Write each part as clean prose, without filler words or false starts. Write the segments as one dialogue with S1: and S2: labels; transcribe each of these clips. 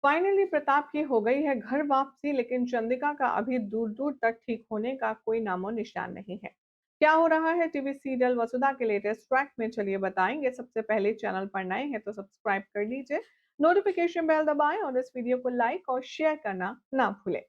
S1: Finally Pratap की हो गई है घर वापसी, लेकिन चंद्रिका का अभी दूर दूर तक ठीक होने का कोई नामो निशान नहीं है। क्या हो रहा है टीवी सीरियल वसुधा के लेटेस्ट ट्रैक में, चलिए बताएंगे। सबसे पहले चैनल पर नए हैं तो सब्सक्राइब कर लीजिए, नोटिफिकेशन बेल दबाएं और इस वीडियो को लाइक और शेयर करना ना भूलें।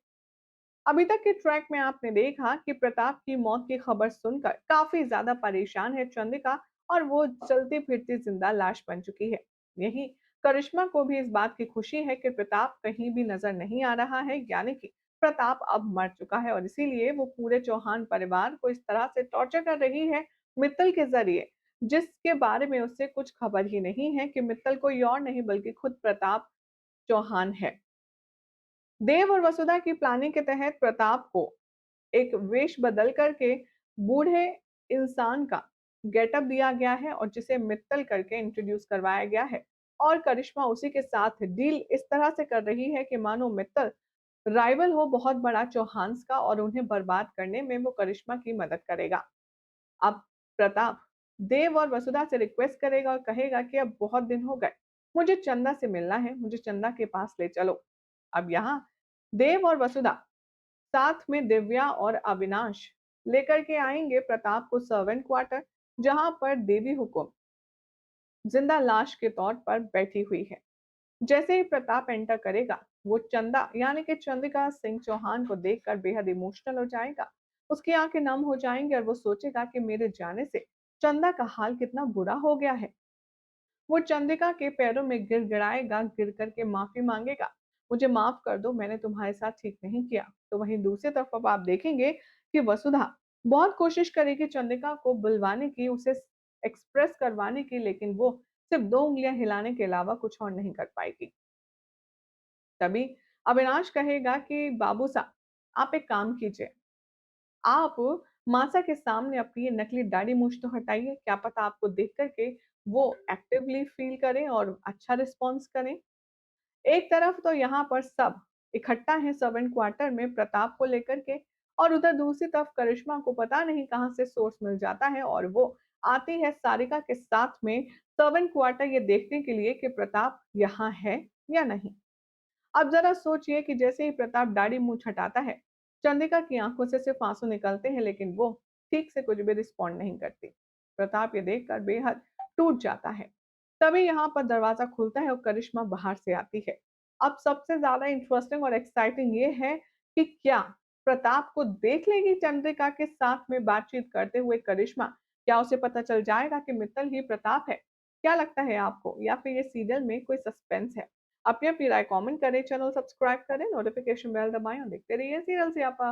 S1: अभी तक के ट्रैक में आपने देखा कि प्रताप की मौत की खबर सुनकर काफी ज्यादा परेशान है चंद्रिका, और वो चलती फिरती जिंदा लाश बन चुकी है। यही करिश्मा को भी इस बात की खुशी है कि प्रताप कहीं भी नजर नहीं आ रहा है, यानी कि प्रताप अब मर चुका है, और इसीलिए वो पूरे चौहान परिवार को इस तरह से टॉर्चर कर रही है मित्तल के जरिए, जिसके बारे में उससे कुछ खबर ही नहीं है कि मित्तल कोई और नहीं बल्कि खुद प्रताप चौहान है। देव और वसुधा की प्लानिंग के तहत प्रताप को एक वेश बदल करके बूढ़े इंसान का गेटअप दिया गया है और जिसे मित्तल करके इंट्रोड्यूस करवाया गया है। और करिश्मा उसी के साथ डील इस तरह से कर रही है कि मानो मित्तल राइवल हो बहुत बड़ा चौहान्स का, और उन्हें बर्बाद करने में वो करिश्मा की मदद करेगा। अब प्रताप देव और वसुधा से रिक्वेस्ट करेगा और कहेगा कि अब बहुत दिन हो गए, मुझे चंदा से मिलना है, मुझे चंदा के पास ले चलो। अब यहाँ देव और वसुधा साथ में दिव्या और अविनाश लेकर के आएंगे प्रताप को सर्वेंट क्वार्टर, जहां पर देवी हुकुम जिंदा लाश के तौर पर बैठी हुई है। जैसे ही प्रताप एंटर करेगा, वो चंदा यानी कि चंद्रिका सिंह चौहान को देखकर बेहद इमोशनल हो जाएगा। उसकी आंखें नम हो जाएंगी और वो सोचेगा कि मेरे जाने से चंदा का हाल कितना बुरा हो गया है। वो चंद्रिका के पैरों में गिड़गिड़ाएगा, गिर करके माफी मांगेगा, मुझे माफ कर दो, मैंने तुम्हारे साथ ठीक नहीं किया। तो वहीं दूसरी तरफ अब आप देखेंगे कि वसुधा बहुत कोशिश करेगी चंद्रिका को बुलवाने की, उसे एक्सप्रेस करवाने की, लेकिन वो सिर्फ दो उंगलियां हिलाने के अलावा कुछ और नहीं कर पाएगी। तभी अविनाश कहेगा कि बाबू साहब, आप एक काम कीजिए, आप मासा के सामने अपनी ये नकली दाढ़ी मूंछ तो हटाइए, क्या पता आपको देख करके वो एक्टिवली फील करें और अच्छा रिस्पॉन्स करें। एक तरफ तो यहाँ पर सब इकट्ठा है सर्वेंट क्वार्टर में प्रताप को लेकर के, और उधर दूसरी तरफ करिश्मा को पता नहीं कहां से सोर्स मिल जाता है और वो आती है सारिका के साथ में सर्वेंट क्वार्टर, ये देखने के लिए कि प्रताप यहाँ है या नहीं। अब जरा सोचिए कि जैसे ही प्रताप दाढ़ी मूंछ हटाता है, चंद्रिका की आंखों से सिर्फ आंसू निकलते हैं, लेकिन वो ठीक से कुछ भी रिस्पॉन्ड नहीं करती। प्रताप ये देखकर बेहद टूट जाता है। तभी यहाँ पर दरवाजा खुलता है और करिश्मा बाहर से आती है। अब सबसे ज्यादा इंटरेस्टिंग और एक्साइटिंग ये है कि क्या प्रताप को देख लेगी चंद्रिका के साथ में बातचीत करते हुए करिश्मा, क्या उसे पता चल जाएगा कि मित्तल ही प्रताप है? क्या लगता है आपको, या फिर ये सीरियल में कोई सस्पेंस है? अपनी अपनी राय कमेंट करें, चैनल सब्सक्राइब करें, नोटिफिकेशन बेल दबाएं और देखते रहिए सीरियल सियापा।